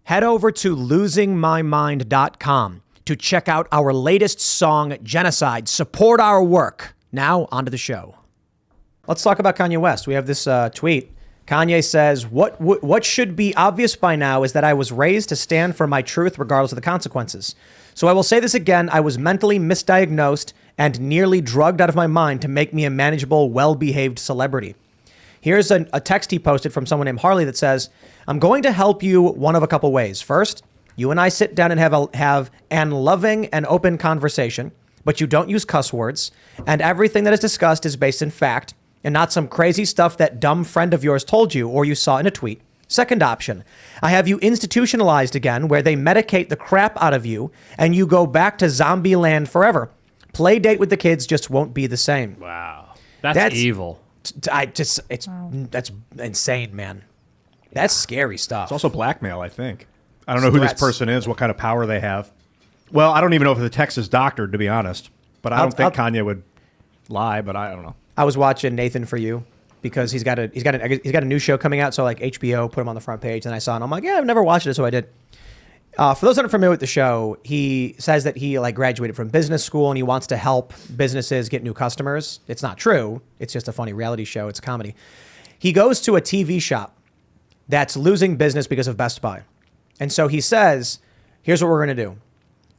head over to losingmymind.com to check out our latest song, Genocide. Support our work. Now, onto the show. Let's talk about Kanye West. We have this tweet. Kanye says, what should be obvious by now is that I was raised to stand for my truth regardless of the consequences. So I will say this again. I was mentally misdiagnosed and nearly drugged out of my mind to make me a manageable, well-behaved celebrity. Here's a text he posted from someone named Harley that says, I'm going to help you one of a couple ways. First, you and I sit down and have an loving and open conversation, but you don't use cuss words, and everything that is discussed is based in fact and not some crazy stuff that dumb friend of yours told you or you saw in a tweet. Second option, I have you institutionalized again where they medicate the crap out of you and you go back to zombie land forever. Play date with the kids just won't be the same. Wow. That's evil. That's insane, man. That's scary stuff. It's also blackmail, I think. I don't know who this person is, what kind of power they have. Well, I don't even know if the text is doctored, to be honest. But I don't think Kanye would lie, but I don't know. I was watching Nathan For You because he's got a new show coming out. So like HBO put him on the front page, and I saw it. And I'm like, yeah, I've never watched it, so I did. For those that aren't familiar with the show, he says that he graduated from business school and he wants to help businesses get new customers. It's not true. It's just a funny reality show. It's comedy. He goes to a TV shop that's losing business because of Best Buy. And so he says, here's what we're going to do.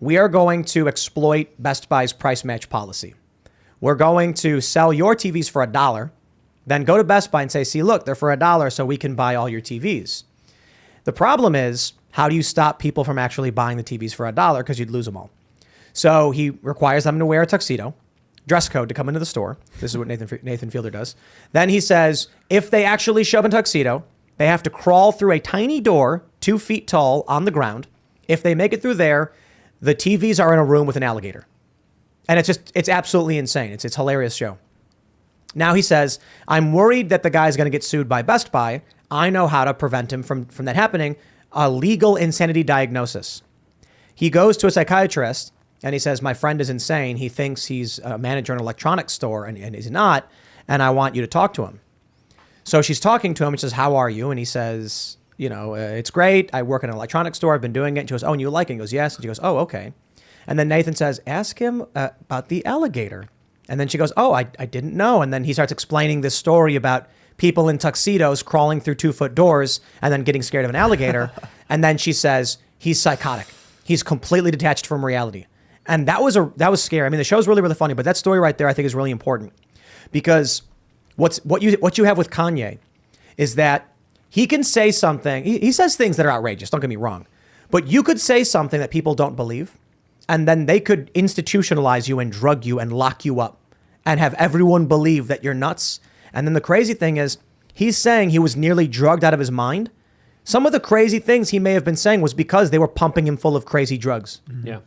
We are going to exploit Best Buy's price match policy. We're going to sell your TVs for $1, then go to Best Buy and say, see, look, they're for $1 so we can buy all your TVs. The problem is, how do you stop people from actually buying the TVs for $1? Because you'd lose them all. So he requires them to wear a tuxedo, dress code to come into the store. This is what Nathan Fielder does. Then he says, if they actually show up in tuxedo, they have to crawl through a tiny door, 2 feet tall on the ground. If they make it through there, the TVs are in a room with an alligator. And it's absolutely insane. It's a hilarious show. Now he says, I'm worried that the guy's going to get sued by Best Buy. I know how to prevent him from that happening. A legal insanity diagnosis. He goes to a psychiatrist and he says, my friend is insane. He thinks he's a manager in an electronics store and he's not. And I want you to talk to him. So she's talking to him and she says, how are you? And he says, it's great. I work in an electronics store. I've been doing it. And she goes, oh, and you like it? And he goes, yes. And she goes, oh, okay. And then Nathan says, ask him about the alligator. And then she goes, oh, I didn't know. And then he starts explaining this story about people in tuxedos crawling through 2-foot doors and then getting scared of an alligator. And then she says, he's psychotic. He's completely detached from reality. And that was scary. I mean, the show's really, really funny, but that story right there, I think, is really important because what you have with Kanye is that he can say something. He says things that are outrageous. Don't get me wrong, but you could say something that people don't believe, and then they could institutionalize you and drug you and lock you up and have everyone believe that you're nuts. And then the crazy thing is, he's saying he was nearly drugged out of his mind. Some of the crazy things he may have been saying was because they were pumping him full of crazy drugs. Mm-hmm. Yeah.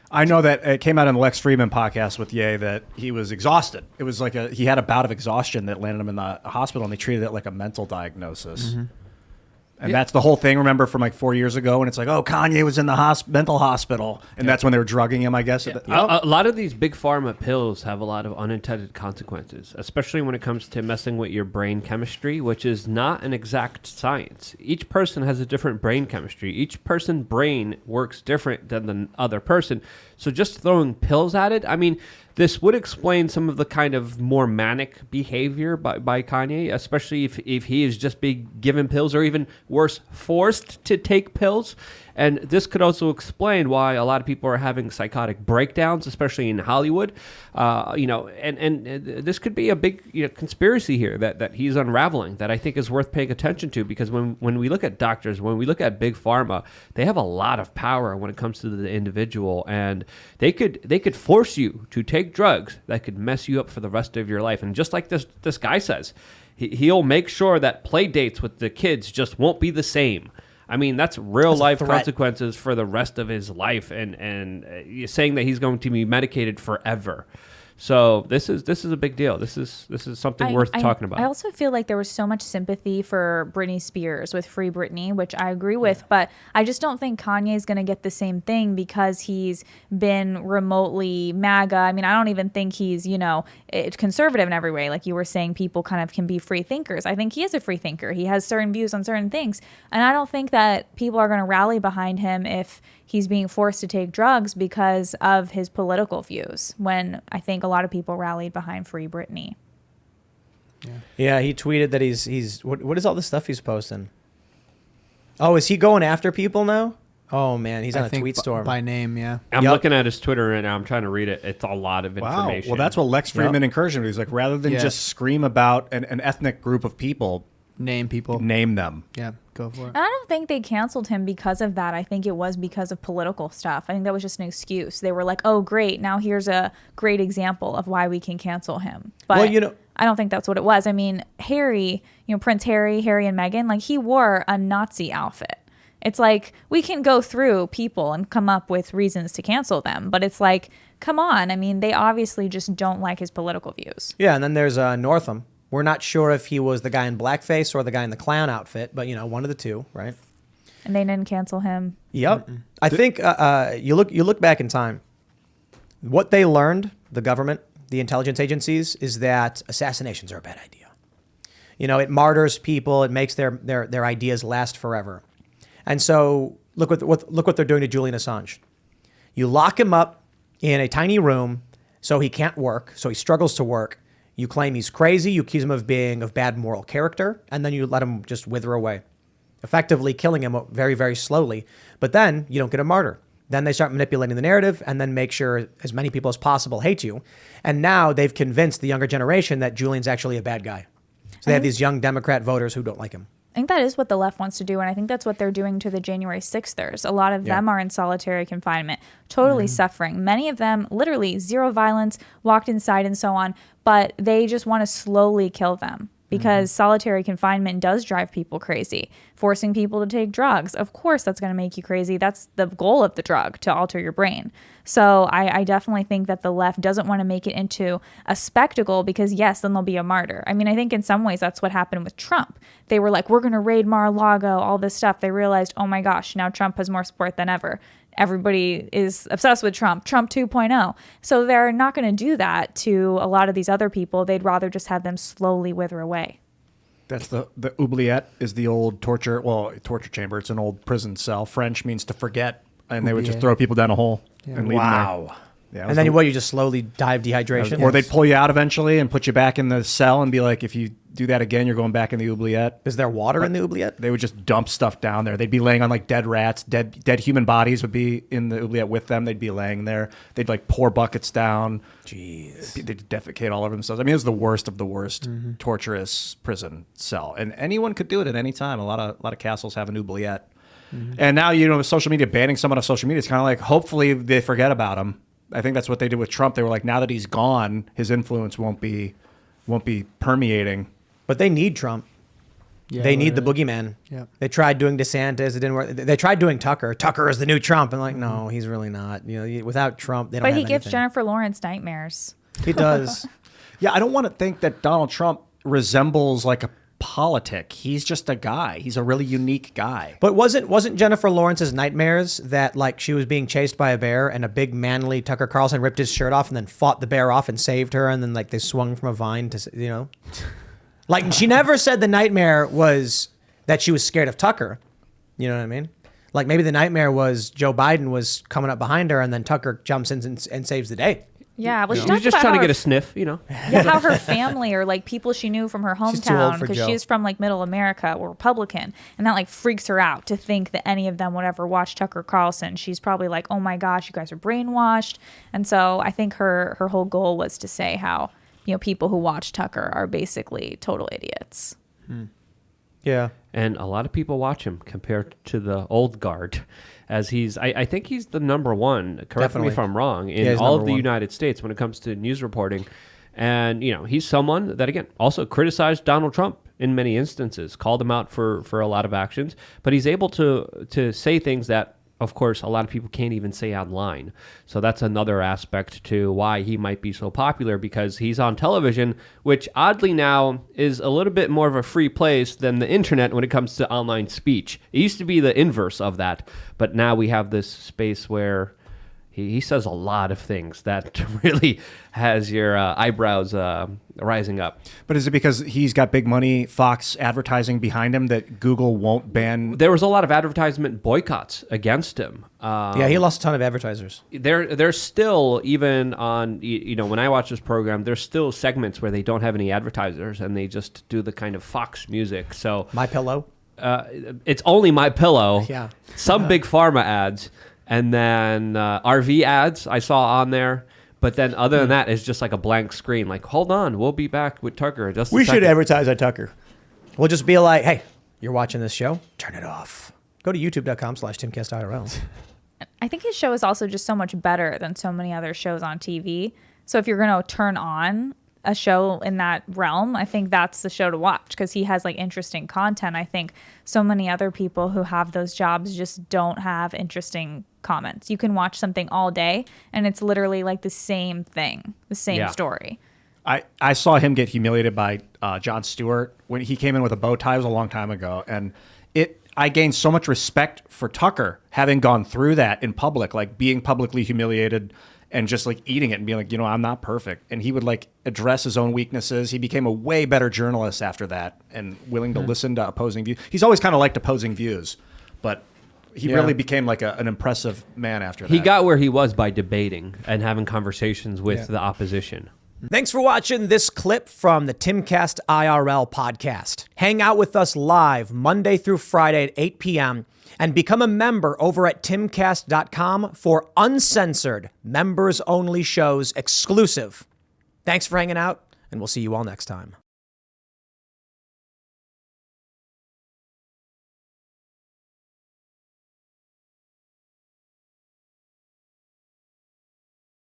I know that it came out on the Lex Friedman podcast with Ye that he was exhausted. It was like he had a bout of exhaustion that landed him in the hospital, and they treated it like a mental diagnosis. Mm-hmm. And that's the whole thing, remember, from 4 years ago, and it's like, oh, Kanye was in the mental hospital, and that's when they were drugging him, I guess. Yeah. A lot of these big pharma pills have a lot of unintended consequences, especially when it comes to messing with your brain chemistry, which is not an exact science. Each person has a different brain chemistry. Each person's brain works different than the other person. So just throwing pills at it, I mean, this would explain some of the kind of more manic behavior by Kanye, especially if he is just being given pills or even worse, forced to take pills. And this could also explain why a lot of people are having psychotic breakdowns, especially in Hollywood. And this could be a big conspiracy here that he's unraveling that I think is worth paying attention to, because when we look at doctors, when we look at big pharma, they have a lot of power when it comes to the individual, and they could force you to take drugs that could mess you up for the rest of your life. And just like this guy says, he'll make sure that play dates with the kids just won't be the same. I mean, that's real life consequences for the rest of his life, and saying that he's going to be medicated forever. So this is a big deal. This is something worth talking about. I also feel like there was so much sympathy for Britney Spears with Free Britney, which I agree with, but I just don't think Kanye is going to get the same thing because he's been remotely MAGA. I mean, I don't even think he's, conservative in every way. Like you were saying, people kind of can be free thinkers. I think he is a free thinker. He has certain views on certain things. And I don't think that people are going to rally behind him if he's being forced to take drugs because of his political views, when I think a lot of people rallied behind Free Britney. Yeah, he tweeted that he's what is all this stuff he's posting? Oh, is he going after people now? Oh man, he's on a tweet storm. By name, yeah. I'm looking at his Twitter right now. I'm trying to read it. It's a lot of information. Well, that's what Lex Fridman encouraged him. He's like, rather than just scream about an ethnic group of people, name people. Name them. Yeah, go for it. And I don't think they canceled him because of that. I think it was because of political stuff. I think that was just an excuse. They were like, oh, great. Now here's a great example of why we can cancel him. But I don't think that's what it was. I mean, Harry, Prince Harry and Meghan, like he wore a Nazi outfit. It's like we can go through people and come up with reasons to cancel them. But it's like, come on. I mean, they obviously just don't like his political views. Yeah, and then there's Northam. We're not sure if he was the guy in blackface or the guy in the clown outfit, but one of the two, right? And they didn't cancel him. Yep. Mm-mm. I think you look back in time. What they learned, the government, the intelligence agencies, is that assassinations are a bad idea. It martyrs people. It makes their ideas last forever. And so look what they're doing to Julian Assange. You lock him up in a tiny room so he can't work, so he struggles to work. You claim he's crazy, you accuse him of being of bad moral character, and then you let him just wither away, effectively killing him very, very slowly. But then you don't get a martyr. Then they start manipulating the narrative and then make sure as many people as possible hate you. And now they've convinced the younger generation that Julian's actually a bad guy. So they have these young Democrat voters who don't like him. I think that is what the left wants to do, and I think that's what they're doing to the January 6thers. A lot of them are in solitary confinement, totally suffering. Many of them, literally zero violence, walked inside and so on, but they just want to slowly kill them because solitary confinement does drive people crazy. Forcing people to take drugs, of course that's going to make you crazy. That's the goal of the drug, to alter your brain. So I definitely think that the left doesn't want to make it into a spectacle because, yes, then there'll be a martyr. I mean, I think in some ways that's what happened with Trump. They were like, we're going to raid Mar-a-Lago, all this stuff. They realized, oh my gosh, now Trump has more support than ever. Everybody is obsessed with Trump 2.0. So they're not going to do that to a lot of these other people. They'd rather just have them slowly wither away. That's the oubliette is the old torture chamber. It's an old prison cell. French means to forget. And they would just throw people down a hole and leave them there. Yeah, and then you just slowly die of dehydration? Or they'd pull you out eventually and put you back in the cell and be like, if you do that again, you're going back in the oubliette. Is there water in the oubliette? They would just dump stuff down there. They'd be laying on like dead rats. Dead human bodies would be in the oubliette with them. They'd be laying there. They'd like pour buckets down. Jeez. They'd defecate all over themselves. I mean, it was the worst of the worst torturous prison cell. And anyone could do it at any time. A lot of castles have an oubliette. And now, with social media, banning someone off social media, it's kind of like, hopefully they forget about him. I think that's what they did with Trump. They were like, now that he's gone, his influence won't be permeating. But they need Trump. Yeah, they need the boogeyman. Yeah. They tried doing DeSantis. It didn't work. They tried doing Tucker. Tucker is the new Trump. And no, he's really not. Without Trump, they don't have anything. But he gives Jennifer Lawrence nightmares. He does. Yeah, I don't want to think that Donald Trump resembles like a politic. He's just a guy. He's a really unique guy. But wasn't Jennifer Lawrence's nightmares that like she was being chased by a bear and a big manly Tucker Carlson ripped his shirt off and then fought the bear off and saved her and then like they swung from a vine to like she never said the nightmare was that she was scared of Tucker. You know what I mean? Like maybe the nightmare was Joe Biden was coming up behind her and then Tucker jumps in and saves the day. Yeah, well, she was just trying to get a sniff, Yeah, how her family or like people she knew from her hometown, because she's from like middle America, were Republican, and that like freaks her out to think that any of them would ever watch Tucker Carlson. She's probably like, oh my gosh, you guys are brainwashed. And so I think her whole goal was to say how people who watch Tucker are basically total idiots. Yeah, and a lot of people watch him compared to the old guard. As I think he's the number one, correct me if I'm wrong, in all of the United States when it comes to news reporting. And, he's someone that, again, also criticized Donald Trump in many instances, called him out for a lot of actions. But he's able to say things that of course, a lot of people can't even say online. So that's another aspect to why he might be so popular, because he's on television, which oddly now is a little bit more of a free place than the internet when it comes to online speech. It used to be the inverse of that, but now we have this space where he says a lot of things that really has your eyebrows rising up. But is it because he's got big money, Fox advertising behind him, that Google won't ban? There was a lot of advertisement boycotts against him. Yeah, he lost a ton of advertisers. There's still, even on, when I watch this program, there's still segments where they don't have any advertisers and they just do the kind of Fox music. So My Pillow. it's only My Pillow. Yeah. Some big pharma ads, and then RV ads I saw on there. But then other than that, it's just like a blank screen. Like, hold on, we'll be back with Tucker. Just We a should second. advertise on Tucker. We'll just be like, hey, you're watching this show? Turn it off. Go to youtube.com/TimcastIRL. I think his show is also just so much better than so many other shows on TV. So if you're going to turn on a show in that realm, I think that's the show to watch, because he has like interesting content. I think so many other people who have those jobs just don't have interesting comments. You can watch something all day and it's literally like the same thing, the same story. I saw him get humiliated by Jon Stewart when he came in with a bow tie. It was a long time ago, and I gained so much respect for Tucker having gone through that in public, like being publicly humiliated and just like eating it and being like, I'm not perfect. And he would like address his own weaknesses. He became a way better journalist after that and willing to listen to opposing views. He's always kind of liked opposing views, but he really became like an impressive man after that. He got where he was by debating and having conversations with the opposition. Thanks for watching this clip from the Timcast IRL podcast. Hang out with us live Monday through Friday at 8 p.m. and become a member over at timcast.com for uncensored, members-only shows exclusive. Thanks for hanging out, and we'll see you all next time.